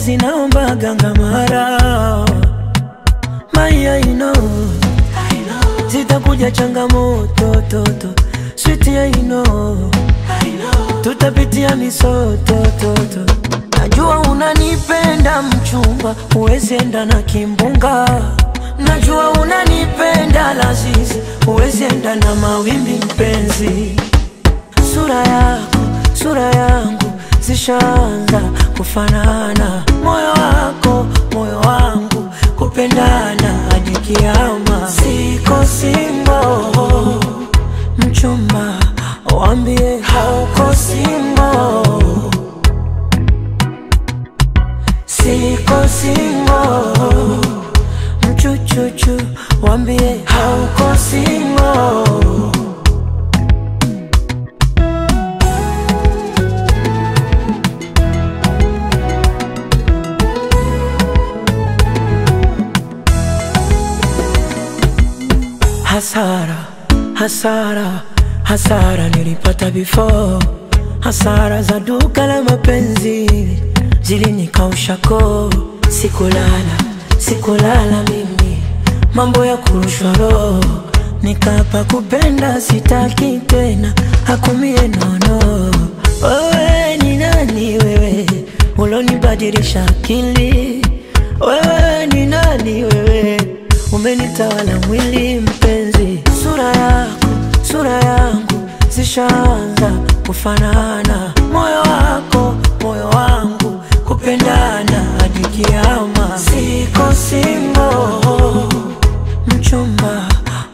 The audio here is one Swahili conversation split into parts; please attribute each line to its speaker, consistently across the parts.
Speaker 1: mapenzi naomba gangamara. Maya zitakuja changamoto toto. Sweetie tutapitia misoto toto. Najua unanipenda mchumba, huwezi enda na kimbunga. Najua unanipenda lazizi, huwezi enda na mawimbi mpenzi. Sura yangu zishaanza kufanana. Moyo wako, moyo wangu, kupendana hadi kiyama. Siko single, mchumba, waambie hauko single. Siko single, mchuchuchu, waambie hauko single. Hasara nilipata before. Hasara za duka la mapenzi zilinikausha koo. Sikulala mimi, mambo ya kurushwa roho. Nikapa kupenda sitaki tena, hakumie nono. Wewe ni nani wewe, ulonibadilisha akili? Wewe ni nani wewe, umenitawala mwili mpenzi. Sura yangu zishaanza kufanana. Moyo wako, moyo wangu, kupendana hadi kiyama. Siko single, mchumba,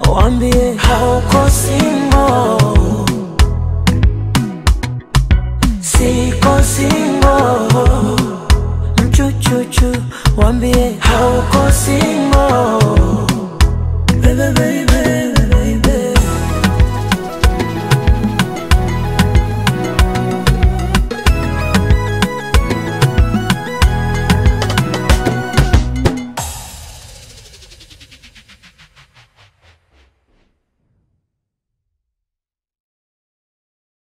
Speaker 1: waambie hauko single. Siko single, mchuchuchu, waambie hauko single.